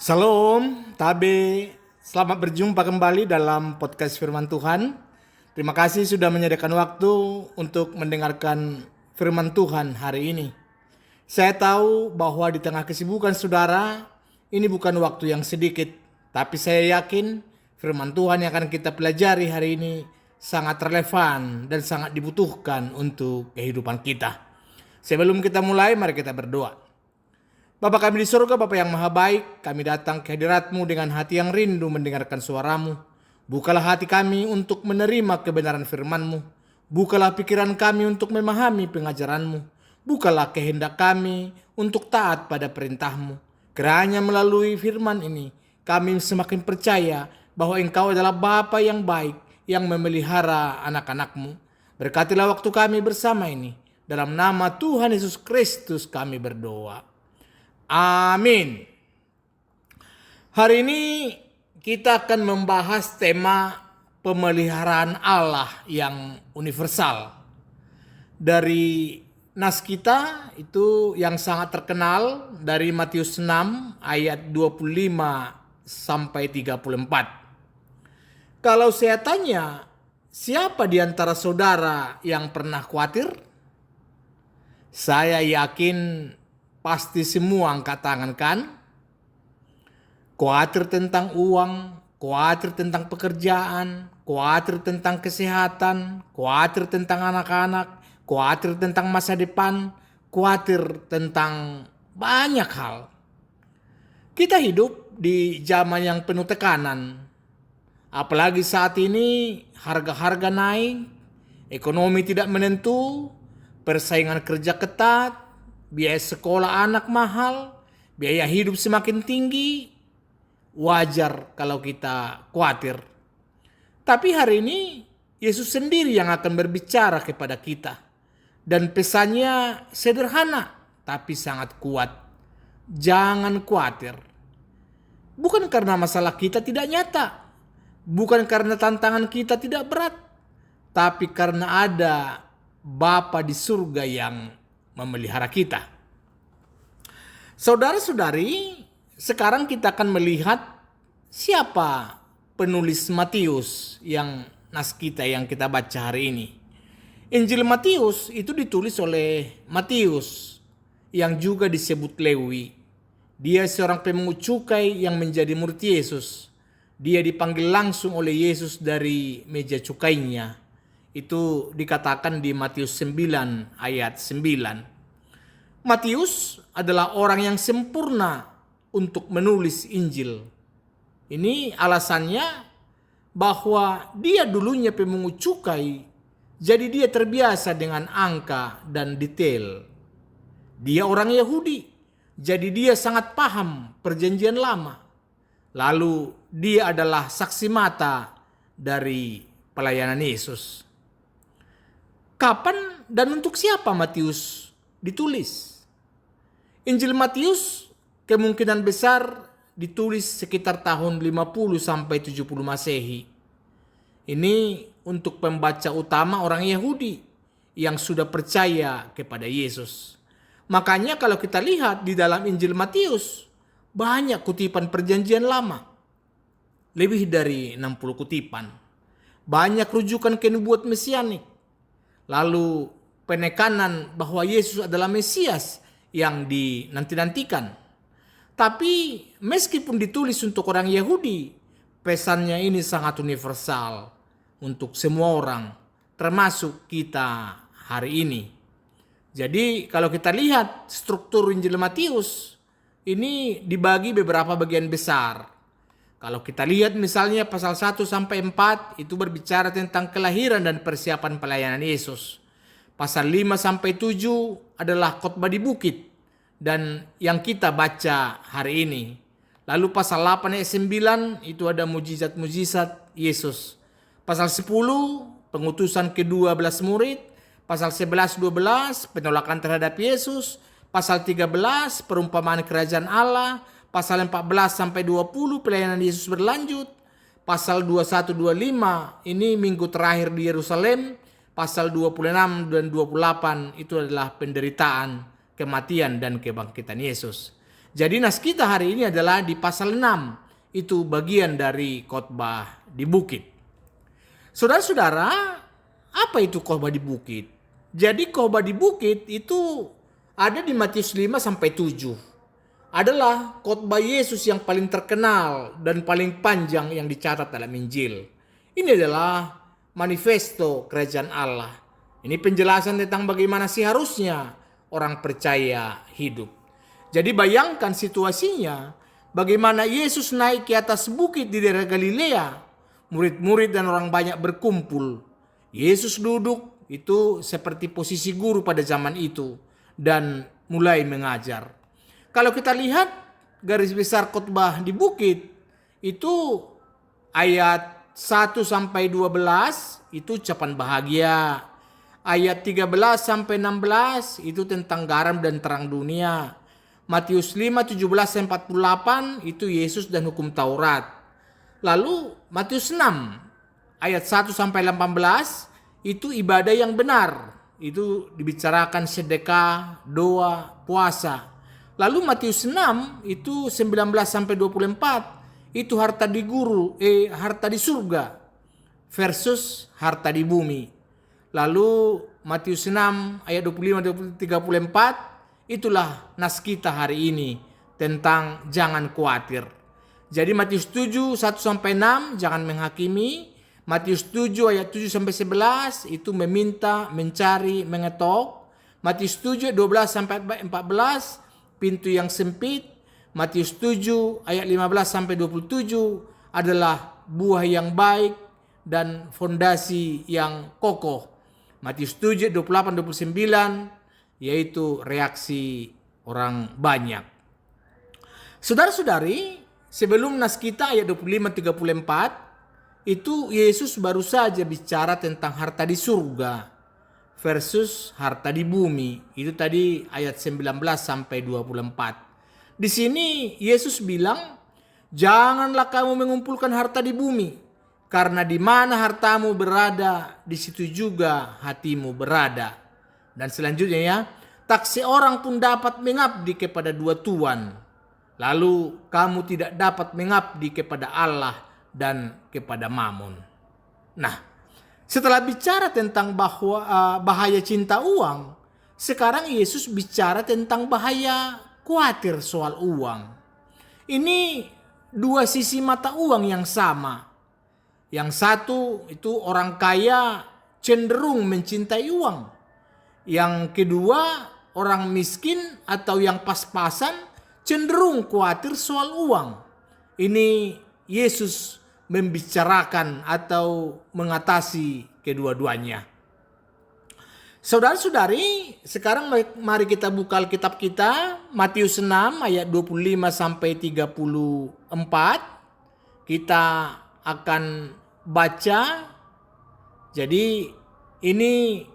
Salam, Tabe. Selamat berjumpa kembali dalam podcast Firman Tuhan. Terima kasih sudah menyediakan waktu untuk mendengarkan Firman Tuhan hari ini. Saya tahu bahwa di tengah kesibukan saudara, ini bukan waktu yang sedikit. Tapi saya yakin Firman Tuhan yang akan kita pelajari hari ini sangat relevan dan sangat dibutuhkan untuk kehidupan kita. Sebelum kita mulai, mari kita berdoa. Bapa kami di surga, Bapa yang maha baik, kami datang ke hadirat-Mu dengan hati yang rindu mendengarkan suara-Mu. Bukalah hati kami untuk menerima kebenaran firman-Mu. Bukalah pikiran kami untuk memahami pengajaran-Mu. Bukalah kehendak kami untuk taat pada perintah-Mu. Kiranya melalui firman ini, kami semakin percaya bahwa Engkau adalah Bapa yang baik, yang memelihara anak-anak-Mu. Berkatilah waktu kami bersama ini. Dalam nama Tuhan Yesus Kristus kami berdoa. Amin. Hari ini kita akan membahas tema pemeliharaan Allah yang universal. Dari nas kita itu yang sangat terkenal dari Matius 6 ayat 25 sampai 34. Kalau saya tanya, siapa di antara saudara yang pernah khawatir? Saya yakin pasti semua angkat tangan kan? Khawatir tentang uang, khawatir tentang pekerjaan, khawatir tentang kesehatan, khawatir tentang anak-anak, khawatir tentang masa depan, khawatir tentang banyak hal. Kita hidup di zaman yang penuh tekanan. Apalagi saat ini harga-harga naik, ekonomi tidak menentu, persaingan kerja ketat, biaya sekolah anak mahal, biaya hidup semakin tinggi. Wajar kalau kita khawatir. Tapi hari ini Yesus sendiri yang akan berbicara kepada kita. Dan pesannya sederhana tapi sangat kuat. Jangan khawatir. Bukan karena masalah kita tidak nyata. Bukan karena tantangan kita tidak berat. Tapi karena ada Bapa di surga yang memelihara kita. Saudara-saudari, sekarang kita akan melihat siapa penulis Matius yang nas kita yang kita baca hari ini. Injil Matius itu ditulis oleh Matius yang juga disebut Lewi. Dia seorang pemungut cukai yang menjadi murid Yesus. Dia dipanggil langsung oleh Yesus dari meja cukainya. Itu dikatakan di Matius 9 ayat 9. Matius adalah orang yang sempurna untuk menulis Injil. Ini alasannya bahwa dia dulunya pemungut cukai, jadi dia terbiasa dengan angka dan detail. Dia orang Yahudi, jadi dia sangat paham perjanjian lama. Lalu dia adalah saksi mata dari pelayanan Yesus. Kapan dan untuk siapa Matius ditulis? Injil Matius kemungkinan besar ditulis sekitar tahun 50 sampai 70 Masehi. Ini untuk pembaca utama orang Yahudi yang sudah percaya kepada Yesus. Makanya kalau kita lihat di dalam Injil Matius, banyak kutipan perjanjian lama. Lebih dari 60 kutipan. Banyak rujukan ke nubuat mesianik. Lalu penekanan bahwa Yesus adalah Mesias yang dinanti-nantikan. Tapi meskipun ditulis untuk orang Yahudi, pesannya ini sangat universal untuk semua orang, termasuk kita hari ini. Jadi kalau kita lihat struktur Injil Matius, ini dibagi beberapa bagian besar. Kalau kita lihat misalnya pasal 1 sampai 4 itu berbicara tentang kelahiran dan persiapan pelayanan Yesus. Pasal 5 sampai 7 adalah khotbah di bukit dan yang kita baca hari ini. Lalu pasal 8 ayat 9 itu ada mujizat-mujizat Yesus. Pasal 10 pengutusan ke-12 murid. Pasal 11-12 penolakan terhadap Yesus. Pasal 13 perumpamaan kerajaan Allah. Pasal 14 sampai 20 pelayanan Yesus berlanjut. Pasal 21-25 ini minggu terakhir di Yerusalem. Pasal 26 dan 28 itu adalah penderitaan, kematian dan kebangkitan Yesus. Jadi nas kita hari ini adalah di pasal 6. Itu bagian dari khotbah di bukit. Saudara-saudara, apa itu khotbah di bukit? Jadi khotbah di bukit itu ada di Matius 5 sampai 7. Adalah khotbah Yesus yang paling terkenal dan paling panjang yang dicatat dalam Injil. Ini adalah manifesto kerajaan Allah. Ini penjelasan tentang bagaimana sih harusnya orang percaya hidup. Jadi bayangkan situasinya, bagaimana Yesus naik ke atas bukit di daerah Galilea. Murid-murid dan orang banyak berkumpul. Yesus duduk, itu seperti posisi guru pada zaman itu, dan mulai mengajar. Kalau kita lihat garis besar khotbah di bukit, itu ayat 1 sampai 12 itu ucapan bahagia. Ayat 13 sampai 16 itu tentang garam dan terang dunia. Matius 5, 17 sampai 48 itu Yesus dan hukum Taurat. Lalu Matius 6 ayat 1 sampai 18 itu ibadah yang benar. Itu dibicarakan sedekah, doa, puasa. Lalu Matius 6 itu 19 sampai 24 itu harta di surga versus harta di bumi. Lalu Matius 6 ayat 25 34 itulah nas kita hari ini tentang jangan khawatir. Jadi Matius 7 1 sampai 6 jangan menghakimi. Matius 7 ayat 7 sampai 11 itu meminta, mencari, mengetok. Matius 7 12 sampai 14 pintu yang sempit. Matius 7 ayat 15 sampai 27 adalah buah yang baik dan fondasi yang kokoh. Matius 7 28 29 yaitu reaksi orang banyak. Saudara-saudari, sebelum nas kita ayat 25-34, itu Yesus baru saja bicara tentang harta di surga versus harta di bumi. Itu tadi ayat 19 sampai 24. Di sini Yesus bilang, janganlah kamu mengumpulkan harta di bumi, karena di mana hartamu berada, di situ juga hatimu berada. Dan selanjutnya ya, tak seorang pun dapat mengabdi kepada dua tuan. Lalu kamu tidak dapat mengabdi kepada Allah dan kepada Mammon. Nah, setelah bicara tentang bahaya cinta uang, sekarang Yesus bicara tentang bahaya khawatir soal uang. Ini dua sisi mata uang yang sama. Yang satu itu orang kaya cenderung mencintai uang. Yang kedua orang miskin atau yang pas-pasan cenderung khawatir soal uang. Ini Yesus membicarakan atau mengatasi kedua-duanya. Saudara-saudari, sekarang mari kita buka Alkitab kita, Matius 6 ayat 25 sampai 34. Kita akan baca. Jadi ini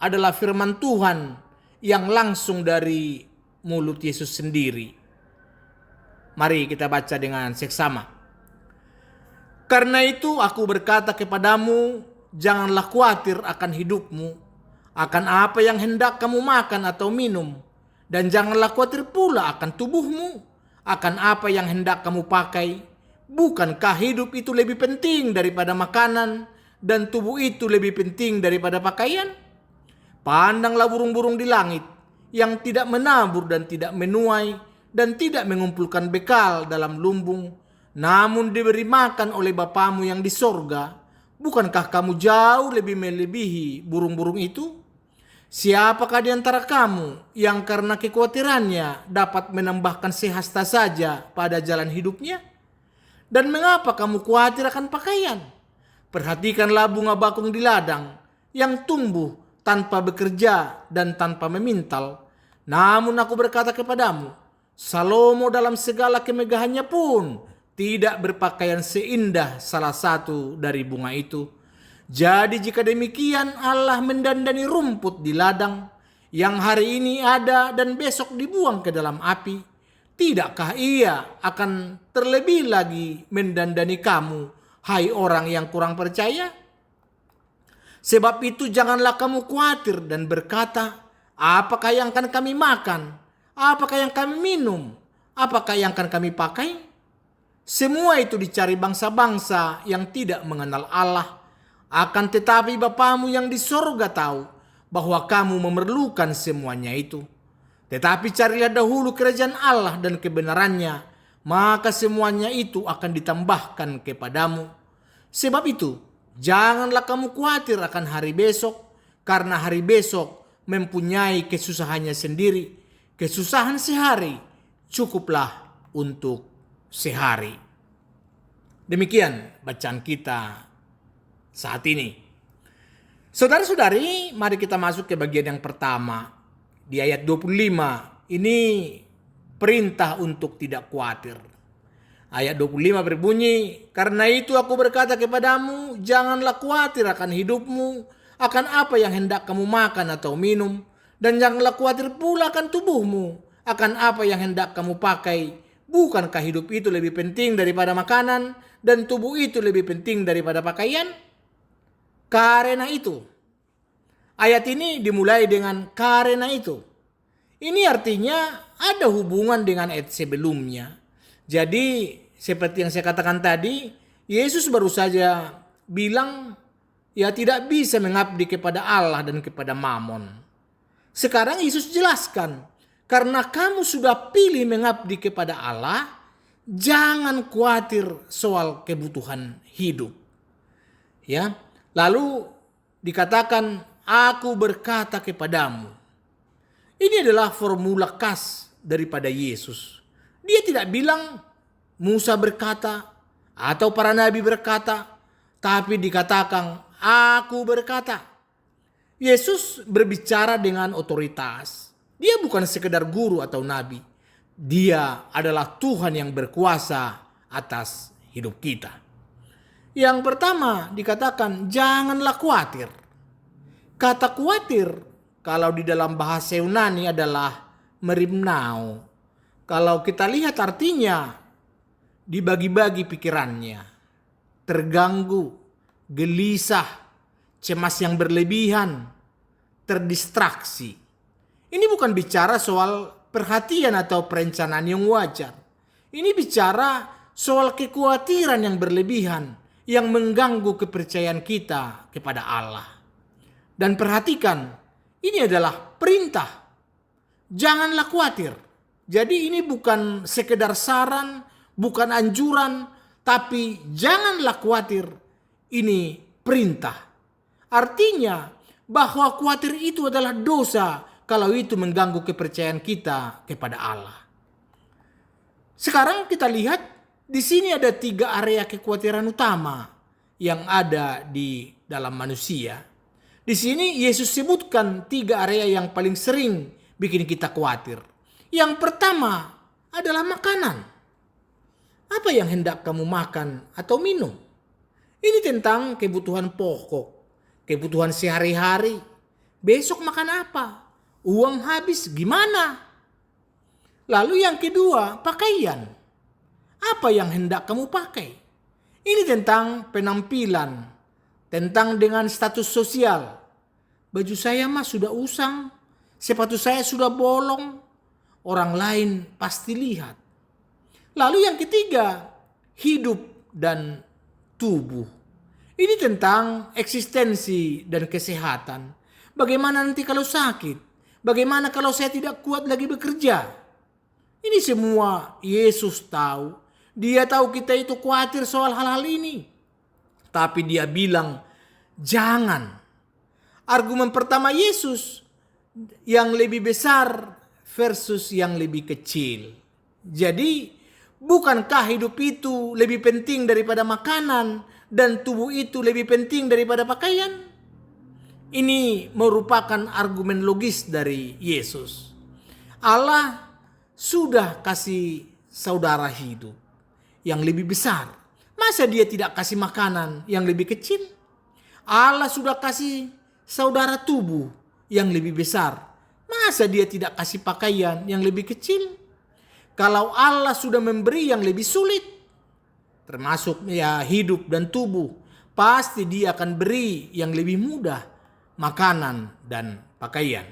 adalah firman Tuhan yang langsung dari mulut Yesus sendiri. Mari kita baca dengan seksama. Karena itu aku berkata kepadamu, janganlah khawatir akan hidupmu, akan apa yang hendak kamu makan atau minum, dan janganlah khawatir pula akan tubuhmu, akan apa yang hendak kamu pakai. Bukankah hidup itu lebih penting daripada makanan, dan tubuh itu lebih penting daripada pakaian? Pandanglah burung-burung di langit, yang tidak menabur dan tidak menuai, dan tidak mengumpulkan bekal dalam lumbung, namun diberi makan oleh Bapamu yang di sorga. Bukankah kamu jauh lebih melebihi burung-burung itu? Siapakah di antara kamu yang karena kekhawatirannya dapat menambahkan sehasta saja pada jalan hidupnya? Dan mengapa kamu khawatir akan pakaian? Perhatikanlah bunga bakung di ladang yang tumbuh tanpa bekerja dan tanpa memintal. Namun aku berkata kepadamu, Salomo dalam segala kemegahannya pun tidak berpakaian seindah salah satu dari bunga itu. Jadi jika demikian Allah mendandani rumput di ladang yang hari ini ada dan besok dibuang ke dalam api, tidakkah ia akan terlebih lagi mendandani kamu, hai orang yang kurang percaya? Sebab itu janganlah kamu khawatir dan berkata, apakah yang akan kami makan? Apakah yang kami minum? apakah yang akan kami pakai? Semua itu dicari bangsa-bangsa yang tidak mengenal Allah. Akan tetapi Bapamu yang di sorga tahu bahwa kamu memerlukan semuanya itu. Tetapi carilah dahulu kerajaan Allah dan kebenarannya, maka semuanya itu akan ditambahkan kepadamu. Sebab itu, janganlah kamu khawatir akan hari besok, karena hari besok mempunyai kesusahannya sendiri. Kesusahan sehari cukuplah untuk sehari. Demikian bacaan kita saat ini. Saudara-saudari, mari kita masuk ke bagian yang pertama. Di ayat 25, ini perintah untuk tidak khawatir. Ayat 25 berbunyi, karena itu aku berkata kepadamu, janganlah khawatir akan hidupmu, akan apa yang hendak kamu makan atau minum, dan janganlah khawatir pula akan tubuhmu, akan apa yang hendak kamu pakai. Bukankah hidup itu lebih penting daripada makanan, dan tubuh itu lebih penting daripada pakaian? Karena itu, ayat ini dimulai dengan karena itu. Ini artinya ada hubungan dengan ayat sebelumnya. Jadi seperti yang saya katakan tadi, Yesus baru saja bilang ya tidak bisa mengabdi kepada Allah dan kepada Mamon. Sekarang Yesus jelaskan, karena kamu sudah pilih mengabdi kepada Allah, jangan khawatir soal kebutuhan hidup. Ya, lalu dikatakan, aku berkata kepadamu. Ini adalah formula khas daripada Yesus. Dia tidak bilang Musa berkata atau para nabi berkata, tapi dikatakan aku berkata. Yesus berbicara dengan otoritas. Dia bukan sekedar guru atau nabi. Dia adalah Tuhan yang berkuasa atas hidup kita. Yang pertama dikatakan janganlah khawatir. Kata khawatir kalau di dalam bahasa Yunani adalah merimnao. Kalau kita lihat artinya dibagi-bagi pikirannya. Terganggu, gelisah, cemas yang berlebihan, terdistraksi. Ini bukan bicara soal perhatian atau perencanaan yang wajar. Ini bicara soal kekhawatiran yang berlebihan yang mengganggu kepercayaan kita kepada Allah. Dan perhatikan, ini adalah perintah. Janganlah khawatir. Jadi ini bukan sekedar saran, bukan anjuran, tapi janganlah khawatir. Ini perintah. Artinya bahwa khawatir itu adalah dosa kalau itu mengganggu kepercayaan kita kepada Allah. Sekarang kita lihat di sini ada 3 area kekhawatiran utama yang ada di dalam manusia. Di sini Yesus sebutkan 3 area yang paling sering bikin kita khawatir. Yang pertama adalah makanan. Apa yang hendak kamu makan atau minum? Ini tentang kebutuhan pokok, kebutuhan sehari-hari. Besok makan apa? Uang habis gimana? Lalu yang kedua, pakaian. Apa yang hendak kamu pakai? Ini tentang penampilan, tentang dengan status sosial. Baju saya mah sudah usang, sepatu saya sudah bolong, orang lain pasti lihat. Lalu yang ketiga, hidup dan tubuh. Ini tentang eksistensi dan kesehatan. Bagaimana nanti kalau sakit? Bagaimana kalau saya tidak kuat lagi bekerja? Ini semua Yesus tahu. Dia tahu kita itu khawatir soal hal-hal ini. Tapi dia bilang, jangan. Argumen pertama Yesus, yang lebih besar versus yang lebih kecil. Jadi, bukankah hidup itu lebih penting daripada makanan dan tubuh itu lebih penting daripada pakaian? Ini merupakan argumen logis dari Yesus. Allah sudah kasih saudara hidup yang lebih besar. Masa dia tidak kasih makanan yang lebih kecil? Allah sudah kasih saudara tubuh yang lebih besar. Masa dia tidak kasih pakaian yang lebih kecil? Kalau Allah sudah memberi yang lebih sulit, termasuk ya hidup dan tubuh, pasti dia akan beri yang lebih mudah, makanan dan pakaian.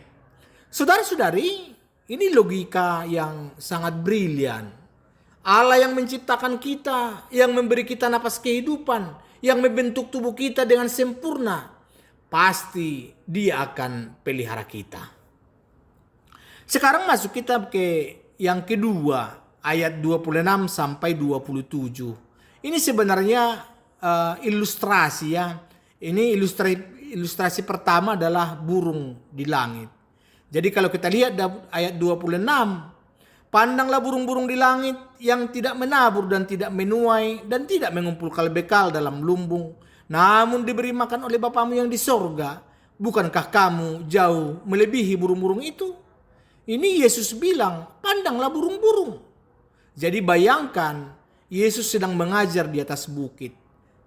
Saudara-saudari, Ini logika yang sangat brilian. Allah yang menciptakan kita, yang memberi kita napas kehidupan, yang membentuk tubuh kita dengan sempurna, pasti Dia akan pelihara kita. Sekarang masuk kita ke yang kedua, ayat 26 sampai 27. Ini sebenarnya ilustrasi ya. Ini ilustrasi pertama adalah burung di langit. Jadi kalau kita lihat ayat 26, pandanglah burung-burung di langit yang tidak menabur dan tidak menuai dan tidak mengumpulkan bekal dalam lumbung, namun diberi makan oleh Bapamu yang di sorga. Bukankah kamu jauh melebihi burung-burung itu? Ini Yesus bilang, pandanglah burung-burung. Jadi bayangkan, Yesus sedang mengajar di atas bukit.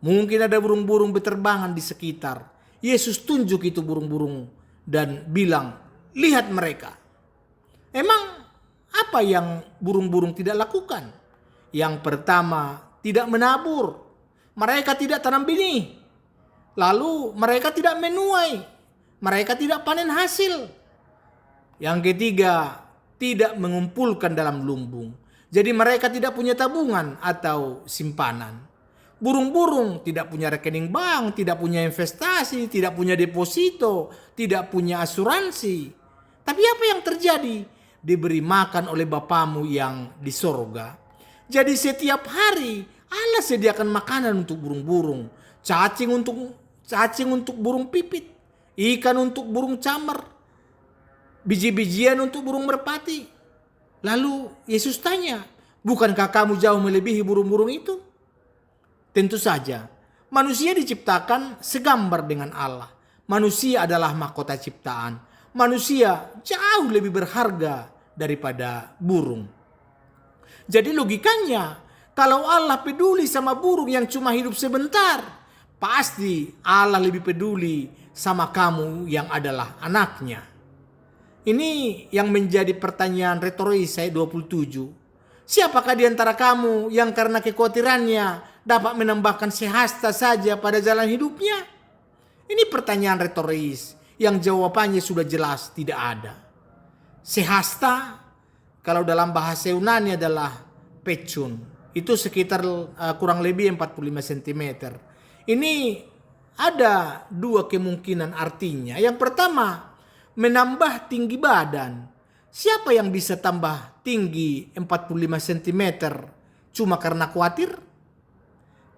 Mungkin ada burung-burung berterbangan di sekitar. Yesus tunjuk itu burung-burung dan bilang, lihat mereka. Emang apa yang burung-burung tidak lakukan? Yang pertama, tidak menabur. Mereka tidak tanam benih. Lalu mereka tidak menuai. Mereka tidak panen hasil. Yang ketiga, tidak mengumpulkan dalam lumbung. Jadi mereka tidak punya tabungan atau simpanan. Burung-burung tidak punya rekening bank, tidak punya investasi, tidak punya deposito, tidak punya asuransi. Tapi apa yang terjadi? Diberi makan oleh Bapamu yang di sorga. Jadi setiap hari Allah sediakan makanan untuk burung-burung, cacing untuk burung pipit, ikan untuk burung camar, biji-bijian untuk burung merpati. Lalu Yesus tanya, bukankah kamu jauh melebihi burung-burung itu? Tentu saja, manusia diciptakan segambar dengan Allah. Manusia adalah mahkota ciptaan. Manusia jauh lebih berharga daripada burung. Jadi logikanya, kalau Allah peduli sama burung yang cuma hidup sebentar, pasti Allah lebih peduli sama kamu yang adalah anaknya. Ini yang menjadi pertanyaan retoris ayat 27. Siapakah di antara kamu yang karena kekhawatirannya dapat menambahkan sehasta saja pada jalan hidupnya? Ini pertanyaan retoris yang jawabannya sudah jelas tidak ada. Sehasta kalau dalam bahasa Yunani adalah pecun. Itu sekitar kurang lebih 45 cm. Ini ada dua kemungkinan artinya. Yang pertama, menambah tinggi badan. Siapa yang bisa tambah tinggi 45 cm cuma karena khawatir?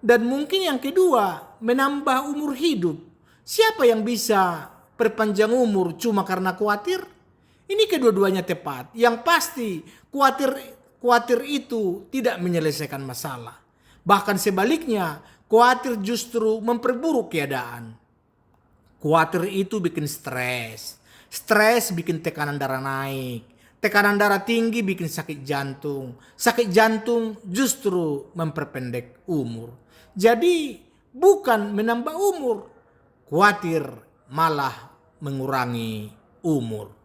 Dan mungkin yang kedua, menambah umur hidup. Siapa yang bisa perpanjang umur cuma karena khawatir? Ini kedua-duanya tepat. Yang pasti khawatir itu tidak menyelesaikan masalah. Bahkan sebaliknya, khawatir justru memperburuk keadaan. Khawatir itu bikin stres. Stres bikin tekanan darah naik. Tekanan darah tinggi bikin sakit jantung. Sakit jantung justru memperpendek umur. Jadi bukan menambah umur, khawatir malah mengurangi umur.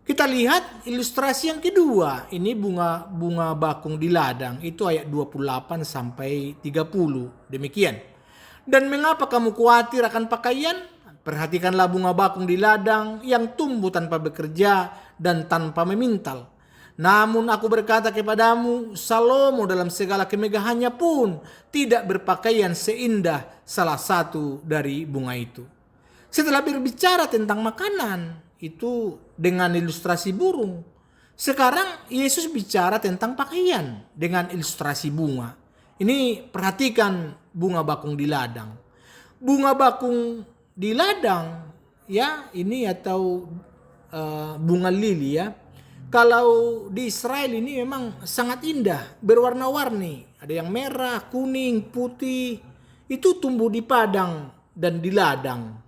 Kita lihat ilustrasi yang kedua. Ini bunga bakung di ladang. Itu ayat 28 sampai 30. Demikian. Dan mengapa kamu khawatir akan pakaian? Perhatikanlah bunga bakung di ladang yang tumbuh tanpa bekerja dan tanpa memintal. Namun aku berkata kepadamu, Salomo dalam segala kemegahannya pun tidak berpakaian seindah salah satu dari bunga itu. Setelah berbicara tentang makanan, itu dengan ilustrasi burung. Sekarang Yesus bicara tentang pakaian dengan ilustrasi bunga. Ini perhatikan bunga bakung di ladang. Bunga bakung di ladang, ya ini atau bunga lili ya. Kalau di Israel ini memang sangat indah, berwarna-warni. Ada yang merah, kuning, putih. Itu tumbuh di padang dan di ladang.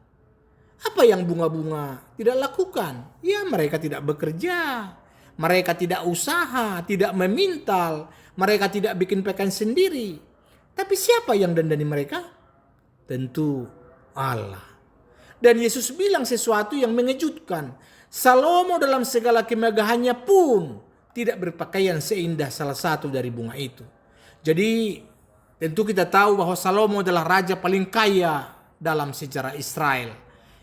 Apa yang bunga-bunga tidak lakukan? Ya mereka tidak bekerja. Mereka tidak usaha, tidak memintal. Mereka tidak bikin pakaian sendiri. Tapi siapa yang dandani mereka? Tentu Allah. Dan Yesus bilang sesuatu yang mengejutkan. Salomo dalam segala kemegahannya pun tidak berpakaian seindah salah satu dari bunga itu. Jadi tentu kita tahu bahwa Salomo adalah raja paling kaya dalam sejarah Israel.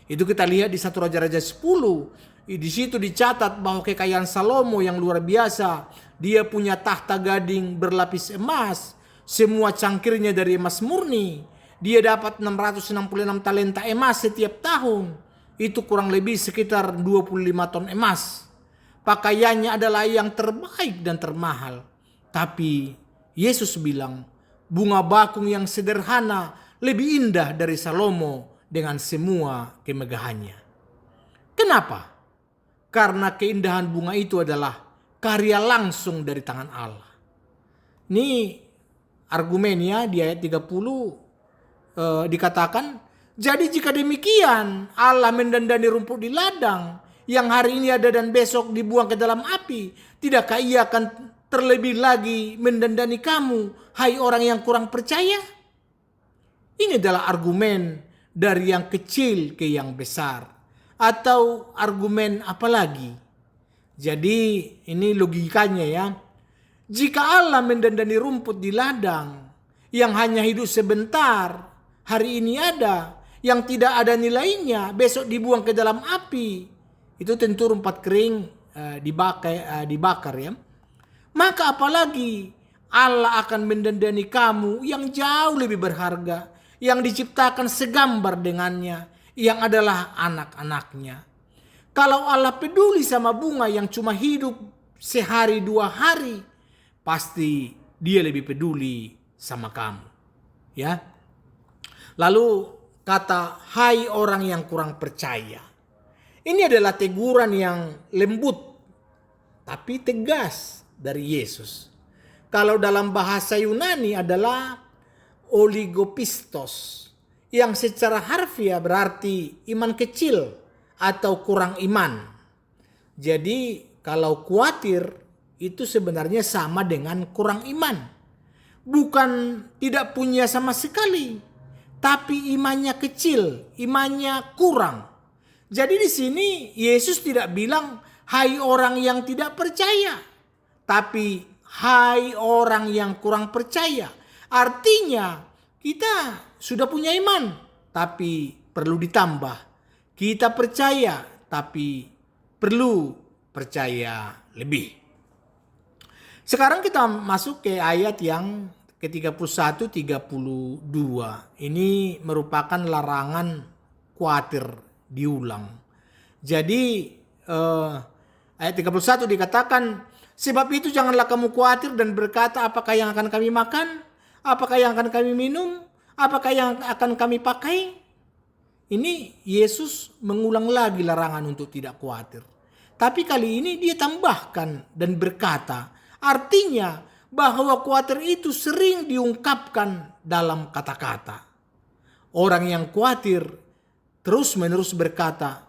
Itu kita lihat di 1 Raja-Raja 10. Di situ dicatat bahwa kekayaan Salomo yang luar biasa. Dia punya tahta gading berlapis emas. Semua cangkirnya dari emas murni. Dia dapat 666 talenta emas setiap tahun. Itu kurang lebih sekitar 25 ton emas. Pakaiannya adalah yang terbaik dan termahal. Tapi Yesus bilang, bunga bakung yang sederhana lebih indah dari Salomo dengan semua kemegahannya. Kenapa? Karena keindahan bunga itu adalah karya langsung dari tangan Allah. Ini argumennya di ayat 30 dikatakan, jadi jika demikian Allah mendandani rumput di ladang yang hari ini ada dan besok dibuang ke dalam api, tidakkah ia akan terlebih lagi mendandani kamu, hai orang yang kurang percaya? Ini adalah argumen dari yang kecil ke yang besar. Atau argumen apa lagi? Jadi ini logikanya ya. Jika Allah mendandani rumput di ladang yang hanya hidup sebentar, hari ini ada, yang tidak ada nilainya, besok dibuang ke dalam api, itu tentu rumput kering dibakar ya. Maka apalagi Allah akan mendandani kamu yang jauh lebih berharga, yang diciptakan segambar dengannya, yang adalah anak-anaknya. Kalau Allah peduli sama bunga yang cuma hidup sehari 2 hari, pasti dia lebih peduli sama kamu. Ya. Lalu kata, hai orang yang kurang percaya. Ini adalah teguran yang lembut tapi tegas dari Yesus. Kalau dalam bahasa Yunani adalah oligopistos, yang secara harfiah berarti iman kecil atau kurang iman. Jadi kalau khawatir itu sebenarnya sama dengan kurang iman. Bukan tidak punya sama sekali, tapi imannya kecil, imannya kurang. Jadi di sini Yesus tidak bilang hai orang yang tidak percaya, tapi hai orang yang kurang percaya. Artinya kita sudah punya iman, tapi perlu ditambah. Kita percaya, tapi perlu percaya lebih. Sekarang kita masuk ke ayat yang ke-31, 32. Ini merupakan larangan khawatir diulang. Jadi ayat 31 dikatakan, sebab itu janganlah kamu khawatir dan berkata, apakah yang akan kami makan? Apakah yang akan kami minum? Apakah yang akan kami pakai? Ini Yesus mengulang lagi larangan untuk tidak khawatir. Tapi kali ini dia tambahkan dan berkata, artinya bahwa khawatir itu sering diungkapkan dalam kata-kata. Orang yang khawatir terus-menerus berkata,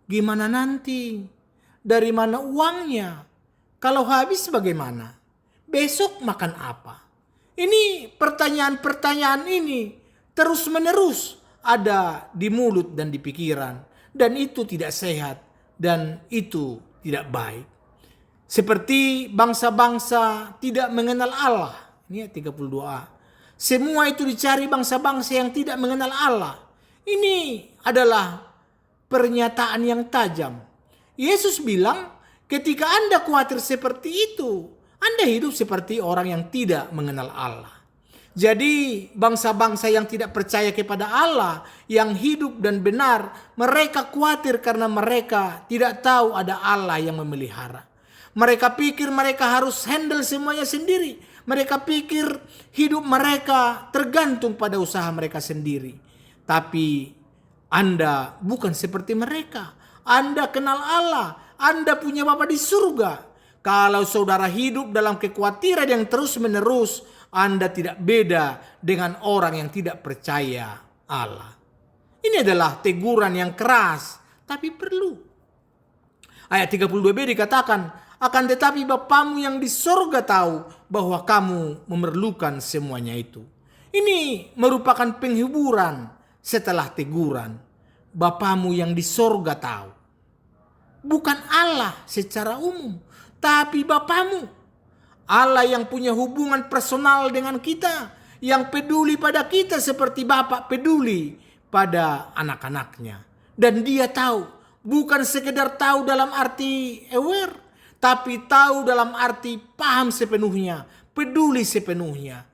gimana nanti? Dari mana uangnya? Kalau habis bagaimana? Besok makan apa? Ini pertanyaan-pertanyaan ini terus-menerus ada di mulut dan di pikiran. Dan itu tidak sehat dan itu tidak baik. Seperti bangsa-bangsa tidak mengenal Allah. Ini ayat 32a. Semua itu dicari bangsa-bangsa yang tidak mengenal Allah. Ini adalah pernyataan yang tajam. Yesus bilang, ketika Anda khawatir seperti itu, Anda hidup seperti orang yang tidak mengenal Allah. Jadi bangsa-bangsa yang tidak percaya kepada Allah, yang hidup dan benar, mereka khawatir karena mereka tidak tahu ada Allah yang memelihara. Mereka pikir mereka harus handle semuanya sendiri. Mereka pikir hidup mereka tergantung pada usaha mereka sendiri. Tapi Anda bukan seperti mereka. Anda kenal Allah. Anda punya Bapa di surga. Kalau saudara hidup dalam kekhawatiran yang terus-menerus, Anda tidak beda dengan orang yang tidak percaya Allah. Ini adalah teguran yang keras, tapi perlu. Ayat 32b dikatakan, akan tetapi Bapamu yang di sorga tahu bahwa kamu memerlukan semuanya itu. Ini merupakan penghiburan setelah teguran. Bapamu yang di sorga tahu. Bukan Allah secara umum, tapi Bapamu. Allah yang punya hubungan personal dengan kita, yang peduli pada kita seperti Bapa peduli pada anak-anaknya. Dan dia tahu, bukan sekedar tahu dalam arti aware, tapi tahu dalam arti paham sepenuhnya, peduli sepenuhnya,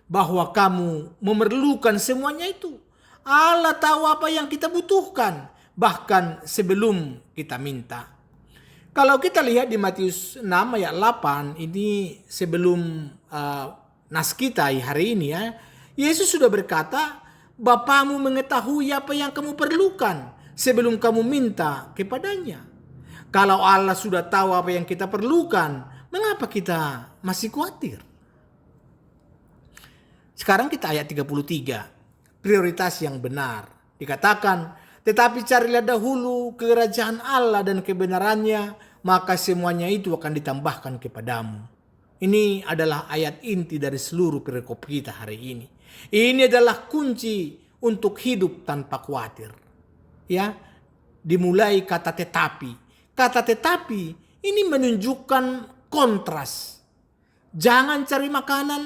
bahwa kamu memerlukan semuanya itu. Allah tahu apa yang kita butuhkan, bahkan sebelum kita minta. Kalau kita lihat di Matius 6 ayat 8, ini sebelum nas kita hari ini ya, Yesus sudah berkata, Bapamu mengetahui apa yang kamu perlukan sebelum kamu minta kepadanya. Kalau Allah sudah tahu apa yang kita perlukan, mengapa kita masih khawatir? Sekarang kita ayat 33, prioritas yang benar. Dikatakan, tetapi carilah dahulu kerajaan Allah dan kebenarannya, maka semuanya itu akan ditambahkan kepadamu. Ini adalah ayat inti dari seluruh perikop kita hari ini. Ini adalah kunci untuk hidup tanpa khawatir. Ya, dimulai kata tetapi. Kata tetapi ini menunjukkan kontras. Jangan cari makanan,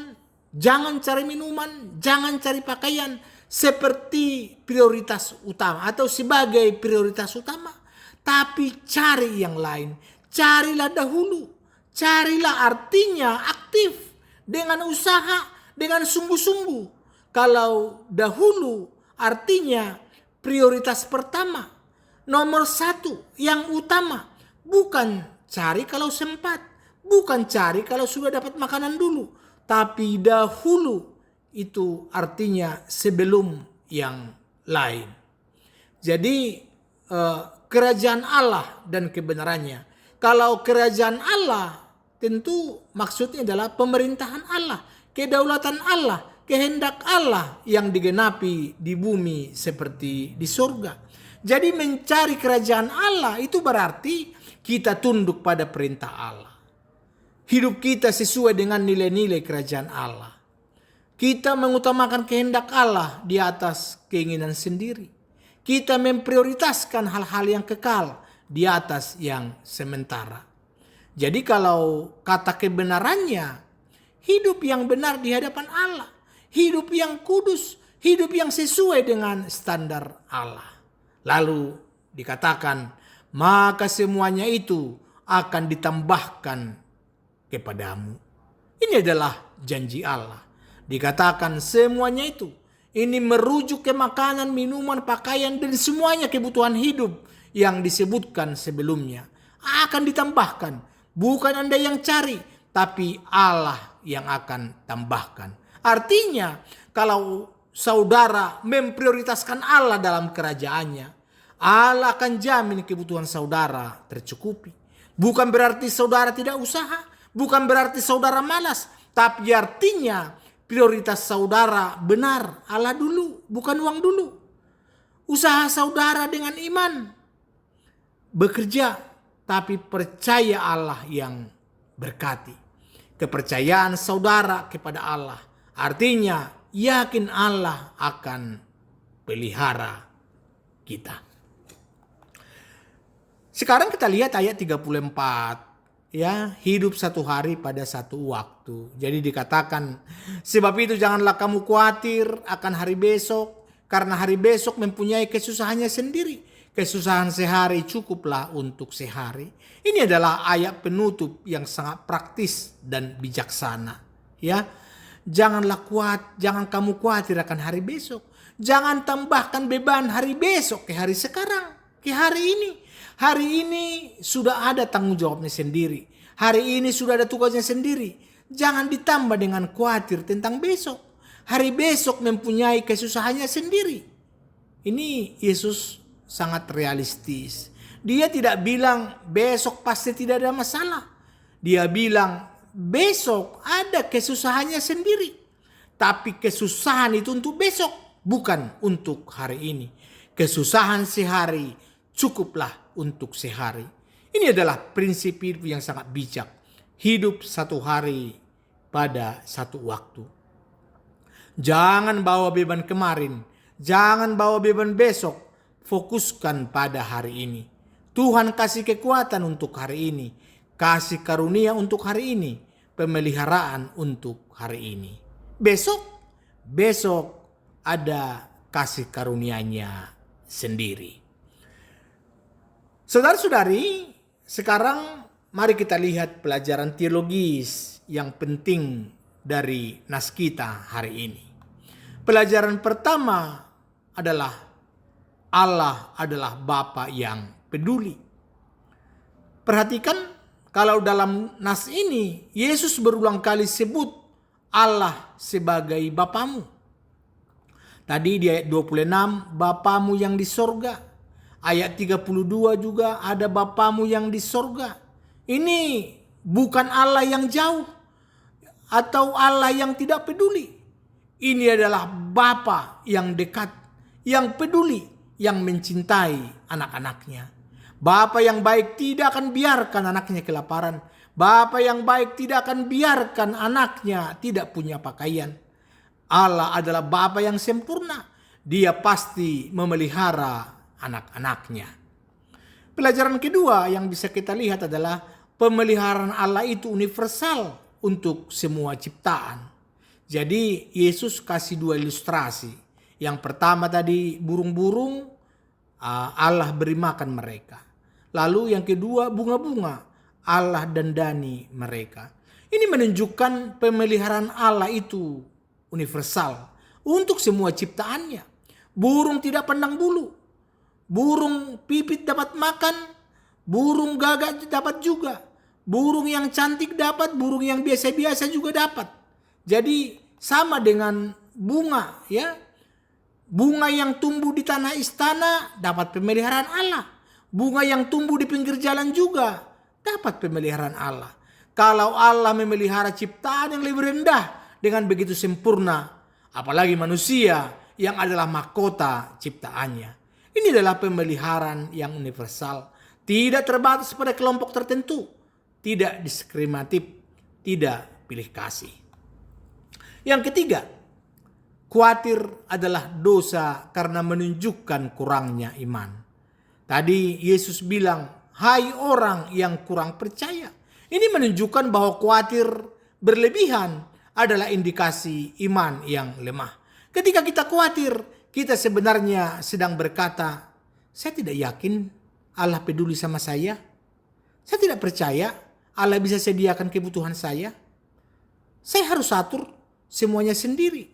jangan cari minuman, jangan cari pakaian seperti prioritas utama atau sebagai prioritas utama. Tapi cari yang lain. Carilah dahulu. Carilah artinya aktif. Dengan usaha, dengan sungguh-sungguh. Kalau dahulu artinya prioritas pertama. Nomor satu yang utama. Bukan cari kalau sempat. Bukan cari kalau sudah dapat makanan dulu. Tapi dahulu itu artinya sebelum yang lain. Jadi kerajaan Allah dan kebenarannya. Kalau kerajaan Allah tentu maksudnya adalah pemerintahan Allah, kedaulatan Allah, kehendak Allah yang digenapi di bumi seperti di surga. Jadi mencari kerajaan Allah itu berarti kita tunduk pada perintah Allah. Hidup kita sesuai dengan nilai-nilai kerajaan Allah. Kita mengutamakan kehendak Allah di atas keinginan sendiri. Kita memprioritaskan hal-hal yang kekal di atas yang sementara. Jadi kalau kata kebenarannya, hidup yang benar di hadapan Allah. Hidup yang kudus, hidup yang sesuai dengan standar Allah. Lalu dikatakan, maka semuanya itu akan ditambahkan kepadamu. Ini adalah janji Allah. Dikatakan semuanya itu. Ini merujuk ke makanan, minuman, pakaian, dan semuanya kebutuhan hidup yang disebutkan sebelumnya. Akan ditambahkan. Bukan Anda yang cari, tapi Allah yang akan tambahkan. Artinya, kalau saudara memprioritaskan Allah dalam kerajaannya, Allah akan jamin kebutuhan saudara tercukupi. Bukan berarti saudara tidak usaha, bukan berarti saudara malas, tapi artinya prioritas saudara benar Allah dulu, bukan uang dulu. Usaha saudara dengan iman, bekerja, tapi percaya Allah yang berkati. Kepercayaan saudara kepada Allah artinya yakin Allah akan pelihara kita. Sekarang kita lihat ayat 34. Ya, hidup satu hari pada satu waktu. Jadi dikatakan, sebab itu janganlah kamu khawatir akan hari besok, karena hari besok mempunyai kesusahannya sendiri. Kesusahan sehari cukuplah untuk sehari. Ini adalah ayat penutup yang sangat praktis dan bijaksana. Ya, jangan kamu khawatir akan hari besok. Jangan tambahkan beban hari besok ke hari sekarang, ke hari ini. Hari ini sudah ada tanggung jawabnya sendiri. Hari ini sudah ada tugasnya sendiri. Jangan ditambah dengan khawatir tentang besok. Hari besok mempunyai kesusahannya sendiri. Ini Yesus sangat realistis. Dia tidak bilang besok pasti tidak ada masalah. Dia bilang besok ada kesusahannya sendiri. Tapi kesusahan itu untuk besok, bukan untuk hari ini. Kesusahan sehari cukuplah untuk sehari. Ini adalah prinsip hidup yang sangat bijak. Hidup satu hari pada satu waktu. Jangan bawa beban kemarin. Jangan bawa beban besok. Fokuskan pada hari ini. Tuhan kasih kekuatan untuk hari ini. Kasih karunia untuk hari ini. Pemeliharaan untuk hari ini. Besok ada kasih karunia-Nya sendiri. Saudara-saudari, sekarang mari kita lihat pelajaran teologis yang penting dari nas kita hari ini. Pelajaran pertama adalah Allah adalah Bapa yang peduli. Perhatikan, kalau dalam nas ini Yesus berulang kali sebut Allah sebagai Bapamu. Tadi di ayat 26, Bapamu yang di sorga. Ayat 32 juga ada Bapamu yang di sorga. Ini bukan Allah yang jauh atau Allah yang tidak peduli. Ini adalah Bapa yang dekat, yang peduli, yang mencintai anak-anaknya. Bapa yang baik tidak akan biarkan anaknya kelaparan. Bapa yang baik tidak akan biarkan anaknya tidak punya pakaian. Allah adalah Bapa yang sempurna. Dia pasti memelihara anak-anaknya. Pelajaran kedua yang bisa kita lihat adalah pemeliharaan Allah itu universal untuk semua ciptaan. Jadi Yesus kasih dua ilustrasi. Yang pertama tadi burung-burung, Allah beri makan mereka. Lalu yang kedua bunga-bunga, Allah dandani mereka. Ini menunjukkan pemeliharaan Allah itu universal untuk semua ciptaannya. Burung tidak pandang bulu. Burung pipit dapat makan, burung gagak dapat juga. Burung yang cantik dapat, burung yang biasa-biasa juga dapat. Jadi sama dengan bunga, ya. Bunga yang tumbuh di tanah istana dapat pemeliharaan Allah. Bunga yang tumbuh di pinggir jalan juga dapat pemeliharaan Allah. Kalau Allah memelihara ciptaan yang lebih rendah dengan begitu sempurna, apalagi manusia yang adalah mahkota ciptaannya. Ini adalah pemeliharaan yang universal, tidak terbatas pada kelompok tertentu, tidak diskriminatif, tidak pilih kasih. Yang ketiga, khawatir adalah dosa karena menunjukkan kurangnya iman. Tadi Yesus bilang, hai orang yang kurang percaya. Ini menunjukkan bahwa khawatir berlebihan adalah indikasi iman yang lemah. Ketika kita khawatir, kita sebenarnya sedang berkata, saya tidak yakin Allah peduli sama saya. Saya tidak percaya Allah bisa sediakan kebutuhan saya. Saya harus atur semuanya sendiri.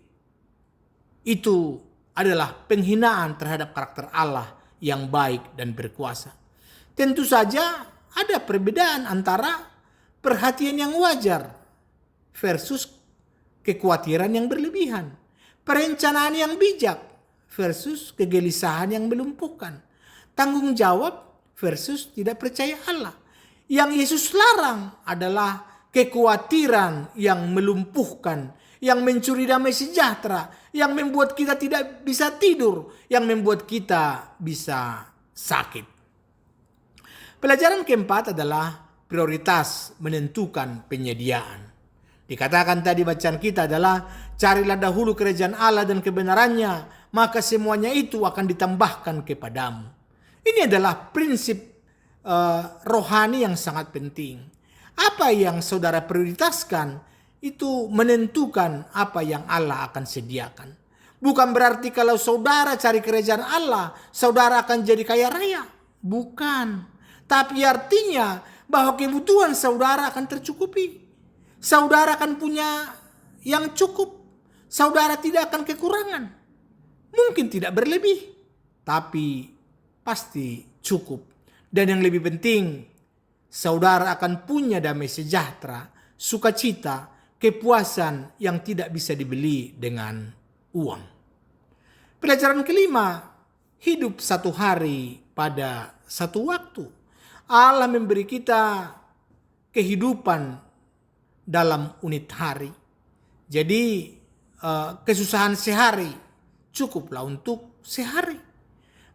Itu adalah penghinaan terhadap karakter Allah yang baik dan berkuasa. Tentu saja ada perbedaan antara perhatian yang wajar versus kekhawatiran yang berlebihan. Perencanaan yang bijak versus kegelisahan yang melumpuhkan. Tanggung jawab versus tidak percaya Allah. Yang Yesus larang adalah kekhawatiran yang melumpuhkan, yang mencuri damai sejahtera, yang membuat kita tidak bisa tidur, yang membuat kita bisa sakit. Pelajaran keempat adalah prioritas menentukan penyediaan. Dikatakan tadi bacaan kita adalah carilah dahulu kerajaan Allah dan kebenarannya, maka semuanya itu akan ditambahkan kepadamu. Ini adalah prinsip rohani yang sangat penting. Apa yang saudara prioritaskan itu menentukan apa yang Allah akan sediakan. Bukan berarti kalau saudara cari kerajaan Allah, saudara akan jadi kaya raya. Bukan. Tapi artinya bahwa kebutuhan saudara akan tercukupi. Saudara akan punya yang cukup. Saudara tidak akan kekurangan. Mungkin tidak berlebih, tapi pasti cukup. Dan yang lebih penting, saudara akan punya damai sejahtera, sukacita, kepuasan yang tidak bisa dibeli dengan uang. Pelajaran kelima, hidup satu hari pada satu waktu. Allah memberi kita kehidupan dalam unit hari. Jadi kesusahan sehari cukuplah untuk sehari.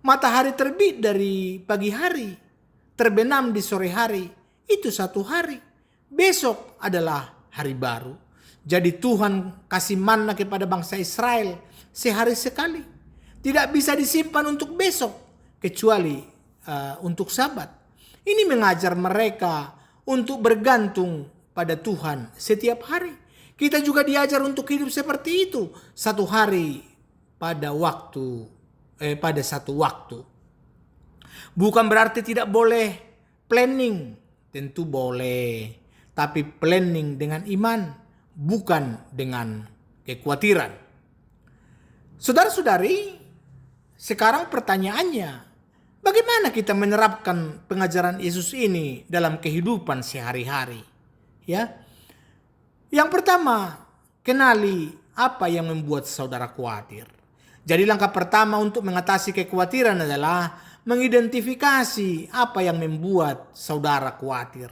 Matahari terbit dari pagi hari, terbenam di sore hari, itu satu hari. Besok adalah hari baru. Jadi Tuhan kasih manna kepada bangsa Israel sehari sekali. Tidak bisa disimpan untuk besok kecuali untuk Sabat. Ini mengajar mereka untuk bergantung pada Tuhan setiap hari. Kita juga diajar untuk hidup seperti itu, satu hari pada satu waktu. Bukan berarti tidak boleh planning, tentu boleh. Tapi planning dengan iman, bukan dengan kekhawatiran. Saudara-saudari, sekarang pertanyaannya, bagaimana kita menerapkan pengajaran Yesus ini dalam kehidupan sehari-hari? Ya, yang pertama, kenali apa yang membuat saudara khawatir. Jadi langkah pertama untuk mengatasi kekhawatiran adalah mengidentifikasi apa yang membuat saudara khawatir.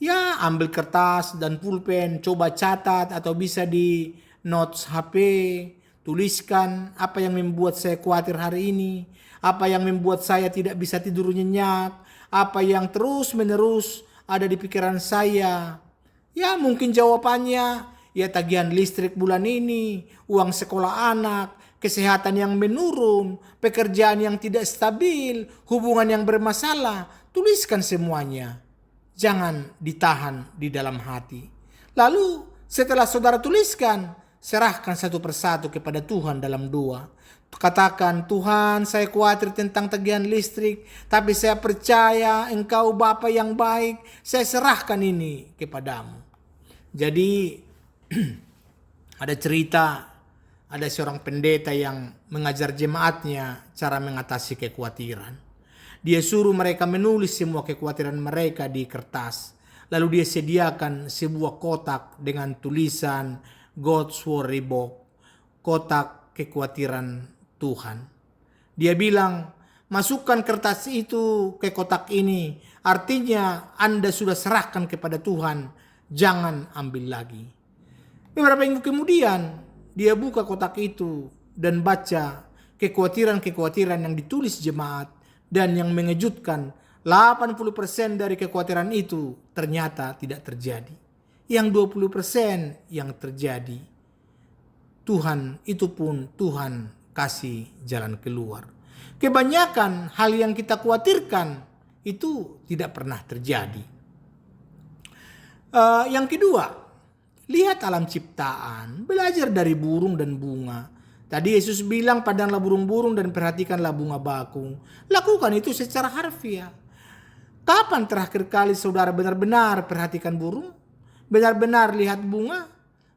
Ya, ambil kertas dan pulpen, coba catat atau bisa di notes HP, tuliskan apa yang membuat saya khawatir hari ini, apa yang membuat saya tidak bisa tidur nyenyak, apa yang terus-menerus ada di pikiran saya. Ya, mungkin jawabannya ya tagihan listrik bulan ini, uang sekolah anak, kesehatan yang menurun, pekerjaan yang tidak stabil, hubungan yang bermasalah. Tuliskan semuanya. Jangan ditahan di dalam hati. Lalu setelah saudara tuliskan, serahkan satu persatu kepada Tuhan dalam doa. Katakan, Tuhan, saya khawatir tentang tagihan listrik, tapi saya percaya Engkau Bapa yang baik. Saya serahkan ini kepadamu. Jadi ada cerita, ada seorang pendeta yang mengajar jemaatnya cara mengatasi kekhawatiran. Dia suruh mereka menulis semua kekhawatiran mereka di kertas. Lalu dia sediakan sebuah kotak dengan tulisan God's Worry Box, kotak kekhawatiran Tuhan. Dia bilang, masukkan kertas itu ke kotak ini. Artinya Anda sudah serahkan kepada Tuhan, jangan ambil lagi. Beberapa minggu kemudian, dia buka kotak itu dan baca kekhawatiran-kekhawatiran yang ditulis jemaat. Dan yang mengejutkan, 80% dari kekhawatiran itu ternyata tidak terjadi. Yang 20% yang terjadi. Tuhan, itu pun Tuhan kasih jalan keluar. Kebanyakan hal yang kita khawatirkan itu tidak pernah terjadi. Yang kedua, lihat alam ciptaan, belajar dari burung dan bunga. Tadi Yesus bilang, pandanglah burung-burung dan perhatikanlah bunga bakung. Lakukan itu secara harfiah. Kapan terakhir kali saudara benar-benar perhatikan burung? Benar-benar lihat bunga?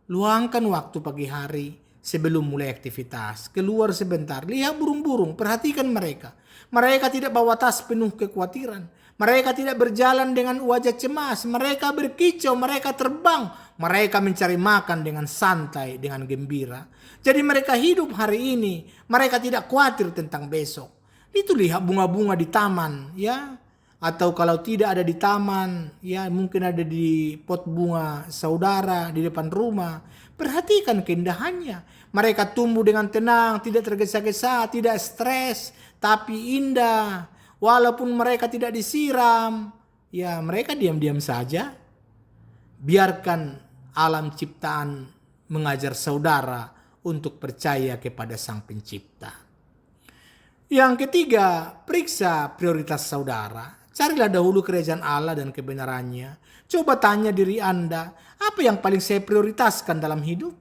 Luangkan waktu pagi hari sebelum mulai aktivitas. Keluar sebentar, lihat burung-burung, perhatikan mereka. Mereka tidak bawa tas penuh kekhawatiran. Mereka tidak berjalan dengan wajah cemas. Mereka berkicau, mereka terbang. Mereka mencari makan dengan santai, dengan gembira. Jadi mereka hidup hari ini. Mereka tidak khawatir tentang besok. Itu lihat bunga-bunga di taman, ya. Atau kalau tidak ada di taman, ya mungkin ada di pot bunga saudara di depan rumah. Perhatikan keindahannya. Mereka tumbuh dengan tenang, tidak tergesa-gesa, tidak stres, tapi indah. Walaupun mereka tidak disiram, ya mereka diam-diam saja. Biarkan alam ciptaan mengajar saudara untuk percaya kepada Sang Pencipta. Yang ketiga, periksa prioritas saudara. Carilah dahulu kerajaan Allah dan kebenarannya. Coba tanya diri Anda, apa yang paling saya prioritaskan dalam hidup?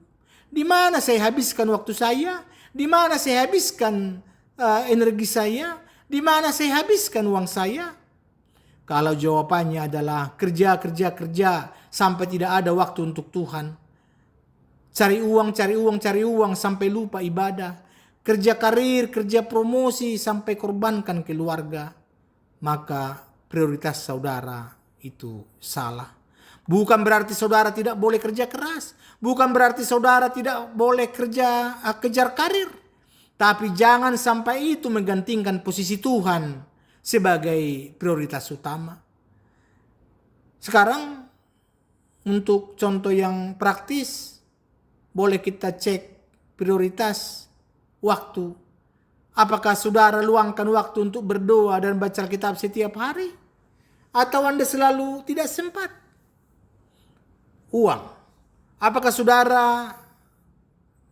Di mana saya habiskan waktu saya? Di mana saya habiskan energi saya? Di mana saya habiskan uang saya? Kalau jawabannya adalah kerja sampai tidak ada waktu untuk Tuhan. Cari uang sampai lupa ibadah. Kerja karir, kerja promosi sampai korbankan keluarga. Maka prioritas saudara itu salah. Bukan berarti saudara tidak boleh kerja keras. Bukan berarti saudara tidak boleh kejar karir. Tapi jangan sampai itu menggantikan posisi Tuhan sebagai prioritas utama. Sekarang untuk contoh yang praktis, boleh kita cek prioritas waktu. Apakah saudara luangkan waktu untuk berdoa dan baca Alkitab setiap hari? Atau Anda selalu tidak sempat? Uang. Apakah saudara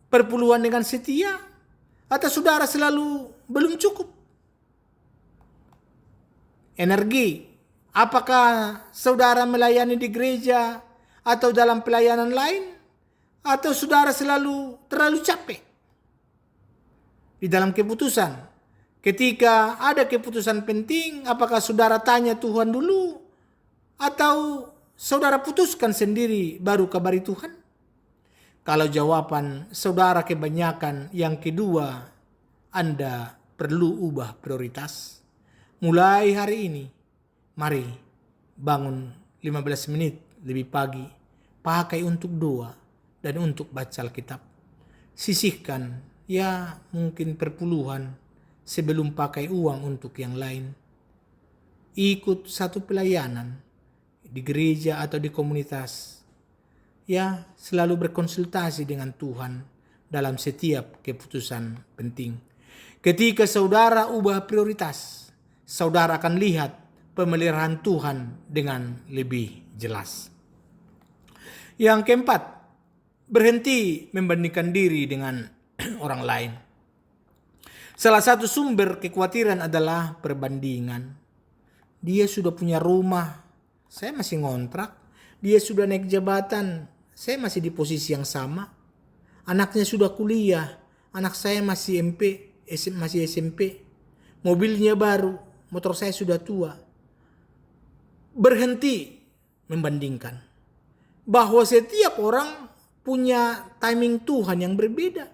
perpuluhan dengan setia? Atau saudara selalu belum cukup? Energi. Apakah saudara melayani di gereja atau dalam pelayanan lain? Atau saudara selalu terlalu capek? Di dalam keputusan, Ketika ada keputusan penting, apakah saudara tanya Tuhan dulu? Atau saudara putuskan sendiri baru kabari Tuhan? Kalau jawaban saudara kebanyakan yang kedua, Anda perlu ubah prioritas. Mulai hari ini, mari bangun 15 menit lebih pagi, pakai untuk doa dan untuk baca Alkitab. Sisihkan ya mungkin perpuluhan sebelum pakai uang untuk yang lain. Ikut satu pelayanan di gereja atau di komunitas. Ya, selalu berkonsultasi dengan Tuhan dalam setiap keputusan penting. Ketika saudara ubah prioritas, saudara akan lihat pemeliharaan Tuhan dengan lebih jelas. Yang keempat, berhenti membandingkan diri dengan orang lain. Salah satu sumber kekhawatiran adalah perbandingan. Dia sudah punya rumah, saya masih ngontrak. Dia sudah naik jabatan, saya masih di posisi yang sama. Anaknya sudah kuliah, anak saya masih SMP. Mobilnya baru, motor saya sudah tua. Berhenti membandingkan. Bahwa setiap orang punya timing Tuhan yang berbeda.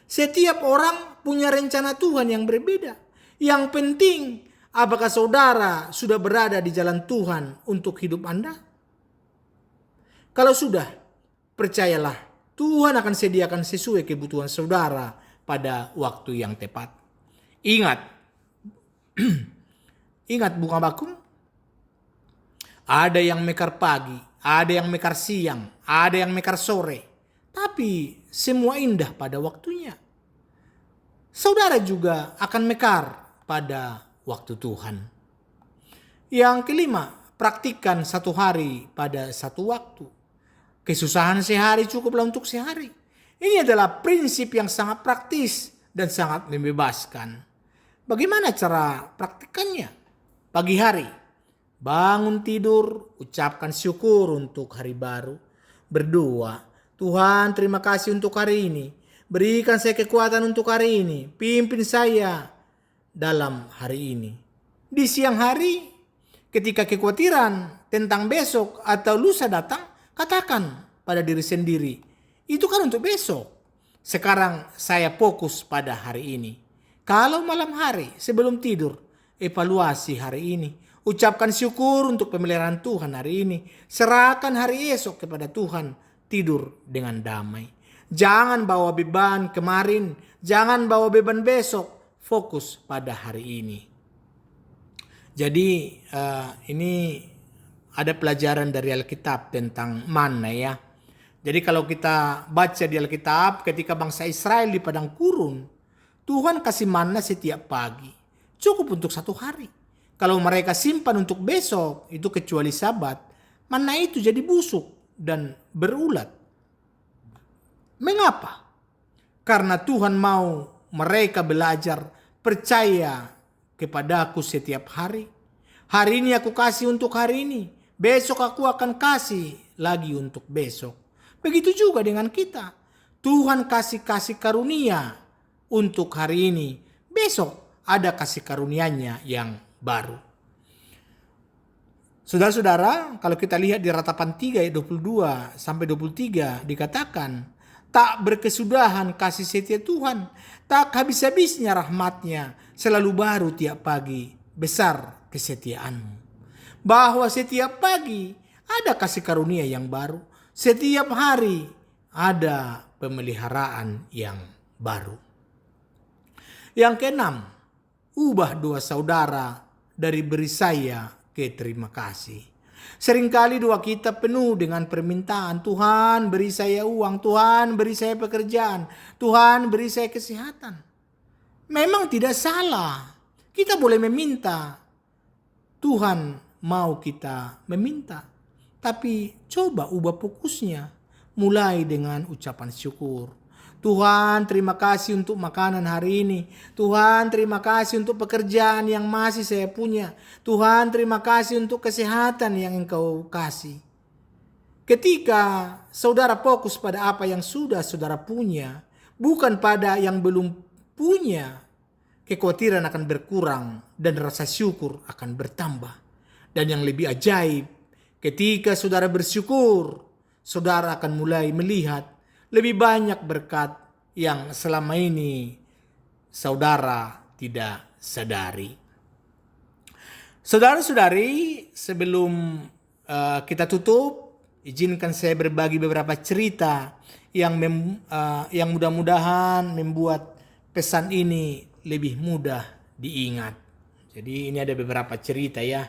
Setiap orang punya rencana Tuhan yang berbeda. Yang penting, apakah saudara sudah berada di jalan Tuhan untuk hidup Anda? Kalau sudah, percayalah Tuhan akan sediakan sesuai kebutuhan saudara pada waktu yang tepat. Ingat, ingat bunga bakung? Ada yang mekar pagi, ada yang mekar siang, ada yang mekar sore. Tapi semua indah pada waktunya. Saudara juga akan mekar pada waktu Tuhan. Yang kelima, praktikkan satu hari pada satu waktu. Kesusahan sehari cukuplah untuk sehari. Ini adalah prinsip yang sangat praktis dan sangat membebaskan. Bagaimana cara praktikannya? Pagi hari, bangun tidur, ucapkan syukur untuk hari baru. Berdoa, Tuhan terima kasih untuk hari ini. Berikan saya kekuatan untuk hari ini. Pimpin saya dalam hari ini. Di siang hari, ketika kekhawatiran tentang besok atau lusa datang, katakan pada diri sendiri, itu kan untuk besok. Sekarang saya fokus pada hari ini. Kalau malam hari sebelum tidur, evaluasi hari ini. Ucapkan syukur untuk pemeliharaan Tuhan hari ini. Serahkan hari esok kepada Tuhan. Tidur dengan damai. Jangan bawa beban kemarin. Jangan bawa beban besok. Fokus pada hari ini. Jadi ini ada pelajaran dari Alkitab tentang manna ya. Jadi kalau kita baca di Alkitab ketika bangsa Israel di padang gurun, Tuhan kasih manna setiap pagi. Cukup untuk satu hari. Kalau mereka simpan untuk besok, itu kecuali Sabat, manna itu jadi busuk dan berulat. Mengapa? Karena Tuhan mau mereka belajar percaya kepadaku setiap hari. Hari ini aku kasih untuk hari ini. Besok aku akan kasih lagi untuk besok. Begitu juga dengan kita. Tuhan kasih karunia untuk hari ini. Besok ada kasih karunia-Nya yang baru. Saudara-saudara, kalau kita lihat di Ratapan 3 ayat 22 sampai 23 dikatakan, tak berkesudahan kasih setia Tuhan, tak habis-habisnya rahmat-Nya, selalu baru tiap pagi, besar kesetiaan-Mu. Bahwa setiap pagi ada kasih karunia yang baru, setiap hari ada pemeliharaan yang baru. Yang keenam, ubah doa saudara dari beri saya ke terima kasih. Seringkali doa kita penuh dengan permintaan. Tuhan beri saya uang, Tuhan beri saya pekerjaan, Tuhan beri saya kesehatan. Memang tidak salah. Kita boleh meminta. Tuhan mau kita meminta. Tapi coba ubah fokusnya. Mulai dengan ucapan syukur. Tuhan terima kasih untuk makanan hari ini. Tuhan terima kasih untuk pekerjaan yang masih saya punya. Tuhan terima kasih untuk kesehatan yang Engkau kasih. Ketika saudara fokus pada apa yang sudah saudara punya, bukan pada yang belum punya, kekhawatiran akan berkurang dan rasa syukur akan bertambah. Dan yang lebih ajaib, ketika saudara bersyukur, saudara akan mulai melihat lebih banyak berkat yang selama ini saudara tidak sadari. Saudara-saudari, sebelum kita tutup, izinkan saya berbagi beberapa cerita yang mudah-mudahan membuat pesan ini lebih mudah diingat. Jadi ini ada beberapa cerita ya.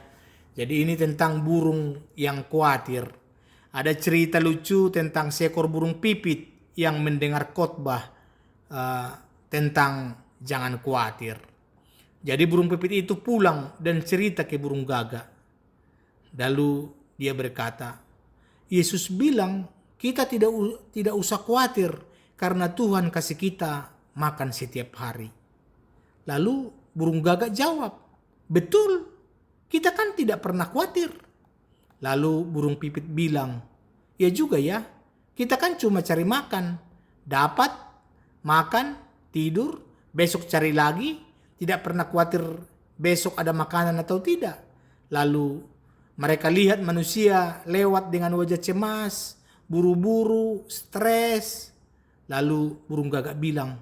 Jadi ini tentang burung yang khawatir. Ada cerita lucu tentang seekor burung pipit yang mendengar khotbah tentang jangan khawatir. Jadi burung pipit itu pulang dan cerita ke burung gagak. Lalu dia berkata, Yesus bilang kita tidak usah khawatir karena Tuhan kasih kita makan setiap hari. Lalu burung gagak jawab, betul, kita kan tidak pernah khawatir. Lalu burung pipit bilang, ya juga ya, kita kan cuma cari makan, dapat, makan, tidur, besok cari lagi, tidak pernah khawatir besok ada makanan atau tidak. Lalu mereka lihat manusia lewat dengan wajah cemas, buru-buru, stres. Lalu burung gagak bilang,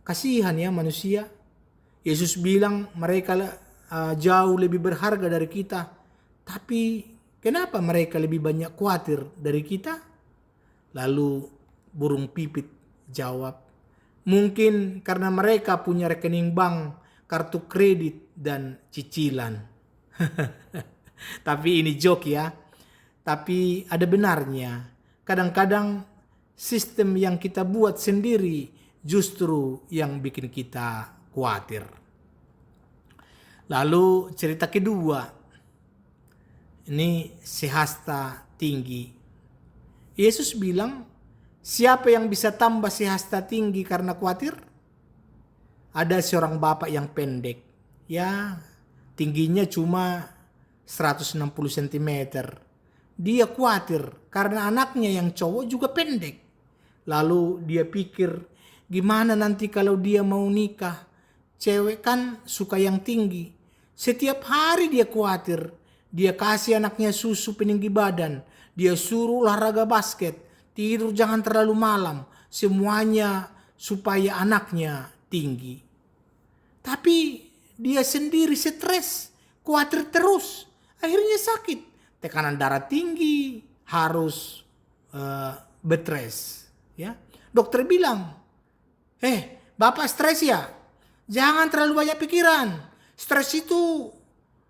kasihan ya manusia. Yesus bilang mereka jauh lebih berharga dari kita. Tapi kenapa mereka lebih banyak khawatir dari kita? Lalu burung pipit jawab, mungkin karena mereka punya rekening bank, kartu kredit, dan cicilan. Tapi ini joke ya. Tapi ada benarnya. Kadang-kadang sistem yang kita buat sendiri justru yang bikin kita khawatir. Lalu cerita kedua. Ini sehasta tinggi. Yesus bilang, siapa yang bisa tambah sehasta tinggi karena khawatir? Ada seorang bapak yang pendek. Ya, tingginya cuma 160 cm. Dia khawatir karena anaknya yang cowok juga pendek. Lalu dia pikir, gimana nanti kalau dia mau nikah? Cewek kan suka yang tinggi. Setiap hari dia khawatir. Dia kasih anaknya susu peninggi badan. Dia suruh olahraga basket. Tidur jangan terlalu malam. Semuanya supaya anaknya tinggi. Tapi dia sendiri stres, khawatir terus. Akhirnya sakit. Tekanan darah tinggi, harus betres. Ya. Dokter bilang, Bapak stres ya? Jangan terlalu banyak pikiran. Stres itu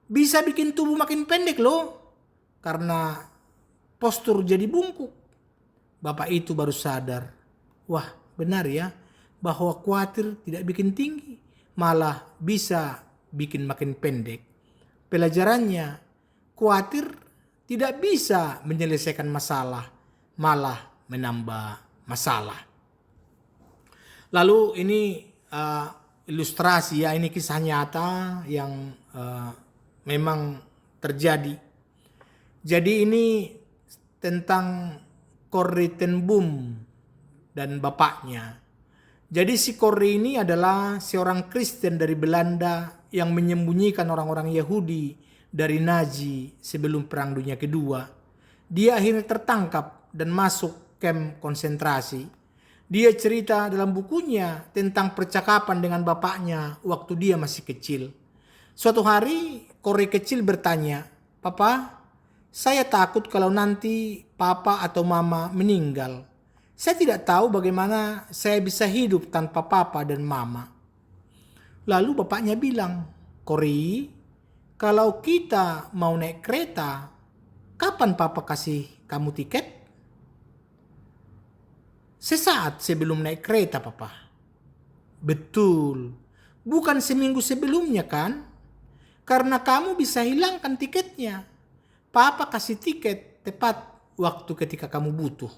bisa bikin tubuh makin pendek loh. Karena postur jadi bungkuk. Bapak itu baru sadar. Wah, benar ya. Bahwa khawatir tidak bikin tinggi. Malah bisa bikin makin pendek. Pelajarannya, khawatir tidak bisa menyelesaikan masalah. Malah menambah masalah. Lalu ini ilustrasi ya, ini kisah nyata yang memang terjadi. Jadi ini tentang Corrie ten Boom dan bapaknya. Jadi si Corrie ini adalah seorang Kristen dari Belanda yang menyembunyikan orang-orang Yahudi dari Nazi sebelum Perang Dunia Kedua. Dia akhirnya tertangkap dan masuk kamp konsentrasi. Dia cerita dalam bukunya tentang percakapan dengan bapaknya waktu dia masih kecil. Suatu hari Corrie kecil bertanya, Papa, saya takut kalau nanti papa atau mama meninggal. Saya tidak tahu bagaimana saya bisa hidup tanpa papa dan mama. Lalu bapaknya bilang, Corrie, kalau kita mau naik kereta, kapan papa kasih kamu tiket? Sesaat sebelum naik kereta, papa. Betul, bukan seminggu sebelumnya kan? Karena kamu bisa hilangkan tiketnya. Papa kasih tiket tepat waktu ketika kamu butuh.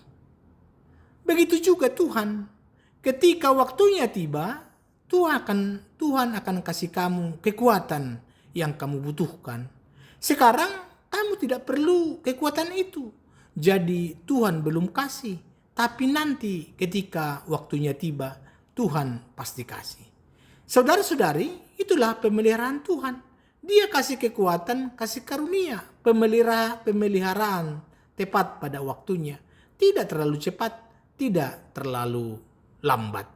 Begitu juga Tuhan. Ketika waktunya tiba, Tuhan akan kasih kamu kekuatan yang kamu butuhkan. Sekarang kamu tidak perlu kekuatan itu. Jadi Tuhan belum kasih. Tapi nanti ketika waktunya tiba, Tuhan pasti kasih. Saudara-saudari, itulah pemeliharaan Tuhan. Dia kasih kekuatan, kasih karunia, pemeliharaan tepat pada waktunya. Tidak terlalu cepat, tidak terlalu lambat.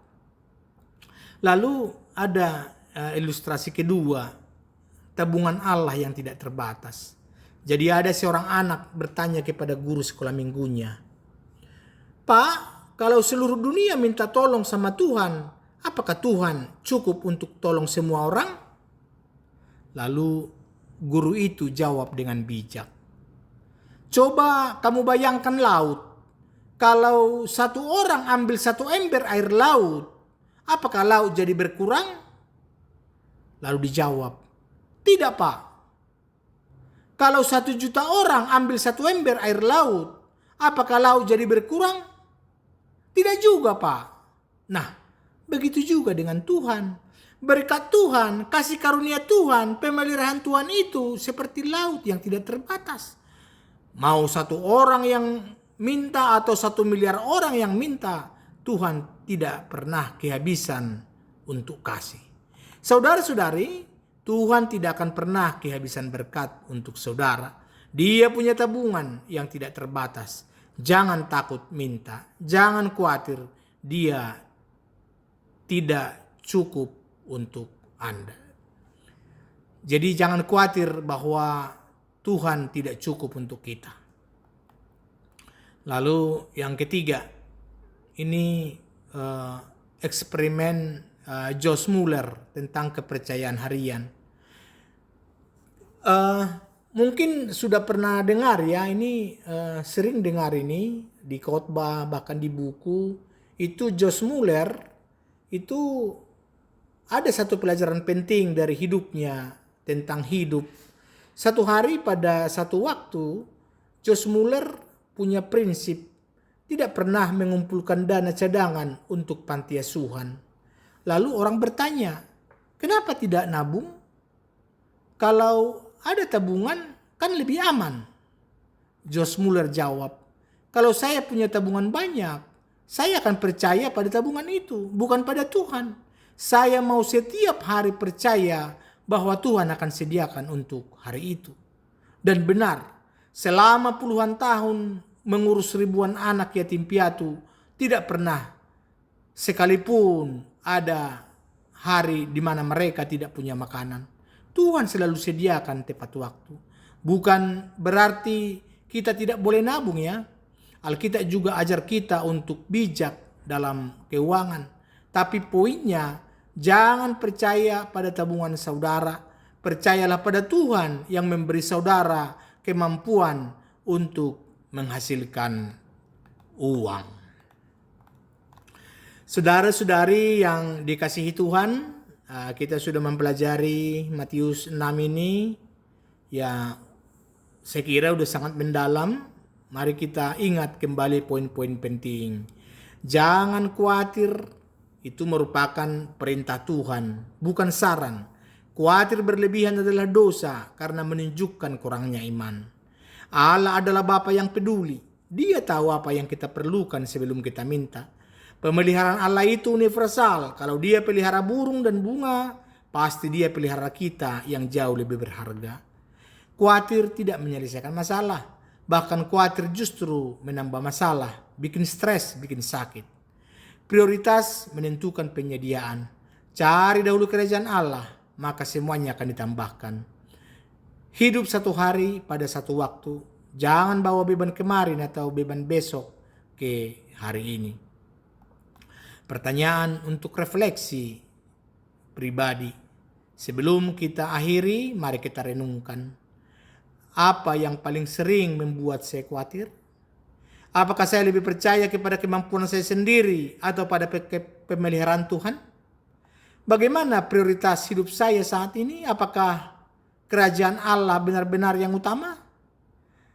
Lalu ada ilustrasi kedua, tabungan Allah yang tidak terbatas. Jadi ada seorang anak bertanya kepada guru sekolah minggunya, "Pak, kalau seluruh dunia minta tolong sama Tuhan, apakah Tuhan cukup untuk tolong semua orang?" Lalu guru itu jawab dengan bijak, "Coba kamu bayangkan laut. Kalau satu orang ambil satu ember air laut, apakah laut jadi berkurang?" Lalu dijawab, "Tidak, Pak." "Kalau 1 juta orang ambil satu ember air laut, apakah laut jadi berkurang?" "Tidak juga, Pak." Nah, begitu juga dengan Tuhan. Berkat Tuhan, kasih karunia Tuhan, pemeliharaan Tuhan itu seperti laut yang tidak terbatas. Mau 1 orang yang minta atau 1 miliar orang yang minta, Tuhan tidak pernah kehabisan untuk kasih. Saudara-saudari, Tuhan tidak akan pernah kehabisan berkat untuk saudara. Dia punya tabungan yang tidak terbatas. Jangan takut minta, jangan khawatir, dia tidak cukup untuk Anda. Jadi jangan khawatir bahwa Tuhan tidak cukup untuk kita. Lalu yang ketiga, ini eksperimen Josh Muller tentang kepercayaan harian. Mungkin sudah pernah dengar ya, ini sering dengar ini di khotbah bahkan di buku. Itu Josh Muller itu ada satu pelajaran penting dari hidupnya tentang hidup. Satu hari pada satu waktu, Josh Muller punya prinsip tidak pernah mengumpulkan dana cadangan untuk panti asuhan. Lalu orang bertanya, "Kenapa tidak nabung? Kalau ada tabungan kan lebih aman." Josh Muller jawab, "Kalau saya punya tabungan banyak, saya akan percaya pada tabungan itu, bukan pada Tuhan. Saya mau setiap hari percaya bahwa Tuhan akan sediakan untuk hari itu." Dan benar, selama puluhan tahun mengurus ribuan anak yatim piatu, tidak pernah sekalipun ada hari di mana mereka tidak punya makanan. Tuhan selalu sediakan tepat waktu. Bukan berarti kita tidak boleh nabung ya. Alkitab juga ajar kita untuk bijak dalam keuangan. Tapi poinnya, jangan percaya pada tabungan saudara. Percayalah pada Tuhan yang memberi saudara kemampuan untuk menghasilkan uang. Saudara-saudari yang dikasihi Tuhan, kita sudah mempelajari Matius 6 ini. Ya, saya kira sudah sangat mendalam. Mari kita ingat kembali poin-poin penting. Jangan khawatir, itu merupakan perintah Tuhan, bukan saran. Khawatir berlebihan adalah dosa karena menunjukkan kurangnya iman. Allah adalah Bapa yang peduli. Dia tahu apa yang kita perlukan sebelum kita minta. Pemeliharaan Allah itu universal. Kalau dia pelihara burung dan bunga, pasti dia pelihara kita yang jauh lebih berharga. Khawatir tidak menyelesaikan masalah. Bahkan khawatir justru menambah masalah, bikin stres, bikin sakit. Prioritas menentukan penyediaan. Cari dahulu kerajaan Allah, maka semuanya akan ditambahkan. Hidup satu hari pada satu waktu. Jangan bawa beban kemarin atau beban besok ke hari ini. Pertanyaan untuk refleksi pribadi. Sebelum kita akhiri, mari kita renungkan. Apa yang paling sering membuat saya khawatir? Apakah saya lebih percaya kepada kemampuan saya sendiri atau pada pemeliharaan Tuhan? Bagaimana prioritas hidup saya saat ini? Apakah kerajaan Allah benar-benar yang utama?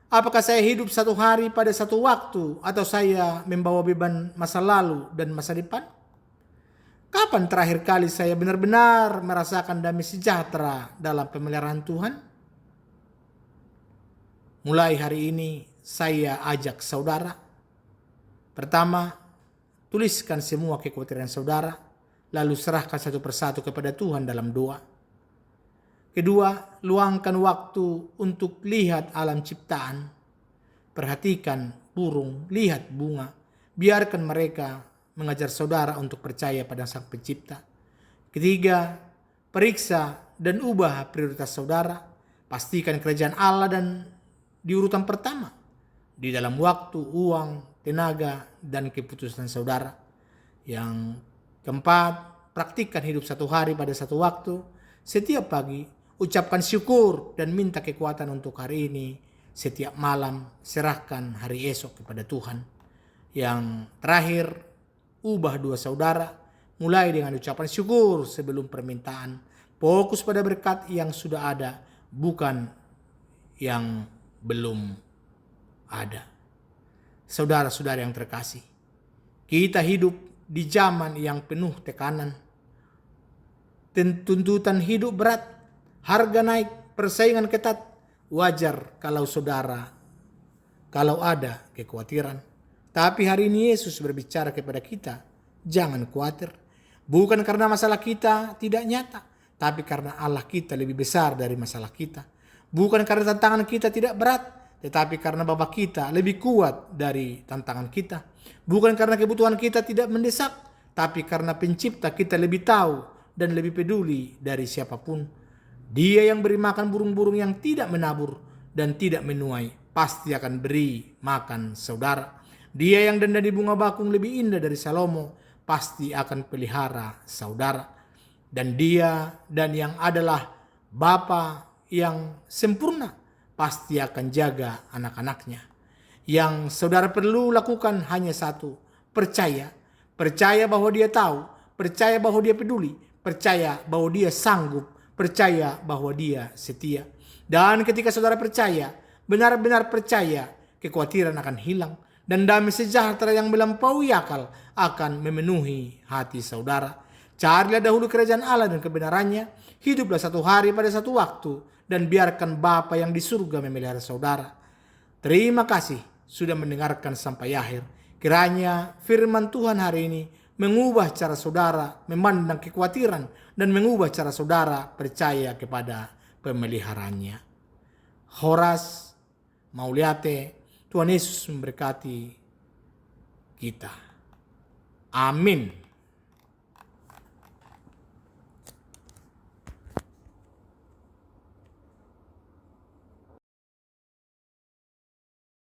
Apakah saya hidup satu hari pada satu waktu atau saya membawa beban masa lalu dan masa depan? Kapan terakhir kali saya benar-benar merasakan damai sejahtera dalam pemeliharaan Tuhan? Mulai hari ini saya ajak saudara. Pertama, tuliskan semua kekhawatiran saudara. lalu serahkan satu persatu kepada Tuhan dalam doa. Kedua, luangkan waktu untuk lihat alam ciptaan. Perhatikan burung, lihat bunga. Biarkan mereka mengajar saudara untuk percaya pada Sang Pencipta. Ketiga, periksa dan ubah prioritas saudara. Pastikan kerajaan Allah dan di urutan pertama. Di dalam waktu, uang, tenaga, dan keputusan saudara. Yang keempat, praktikkan hidup satu hari pada satu waktu. Setiap pagi, ucapkan syukur dan minta kekuatan untuk hari ini. Setiap malam, serahkan hari esok kepada Tuhan. Yang terakhir, ubah dua saudara. Mulai dengan ucapan syukur sebelum permintaan. Fokus pada berkat yang sudah ada, bukan yang belum ada. Saudara-saudara yang terkasih, kita hidup di zaman yang penuh tekanan. Tuntutan hidup berat, harga naik, persaingan ketat. Wajar kalau ada kekhawatiran. Tapi hari ini Yesus berbicara kepada kita, jangan khawatir. Bukan karena masalah kita tidak nyata, tapi karena Allah kita lebih besar dari masalah kita. Bukan karena tantangan kita tidak berat, tetapi karena Bapa kita lebih kuat dari tantangan kita. Bukan karena kebutuhan kita tidak mendesak, tapi karena Pencipta kita lebih tahu dan lebih peduli dari siapapun. Dia yang beri makan burung-burung yang tidak menabur dan tidak menuai, pasti akan beri makan saudara. Dia yang dandani bunga bakung lebih indah dari Salomo, pasti akan pelihara saudara. Dan dia dan yang adalah Bapa yang sempurna, pasti akan jaga anak-anaknya. Yang saudara perlu lakukan hanya satu, percaya. Percaya bahwa dia tahu, percaya bahwa dia peduli, percaya bahwa dia sanggup, percaya bahwa dia setia. Dan ketika saudara percaya, benar-benar percaya, kekhawatiran akan hilang. Dan damai sejahtera yang melampaui akal akan memenuhi hati saudara. Carilah dahulu kerajaan Allah dan kebenarannya. Hiduplah satu hari pada satu waktu. Dan biarkan Bapa yang di surga memelihara saudara. Terima kasih sudah mendengarkan sampai akhir. Kiranya firman Tuhan hari ini mengubah cara saudara memandang kekhawatiran dan mengubah cara saudara percaya kepada pemeliharanya. Horas Mauliate, Tuhan Yesus memberkati kita. Amin.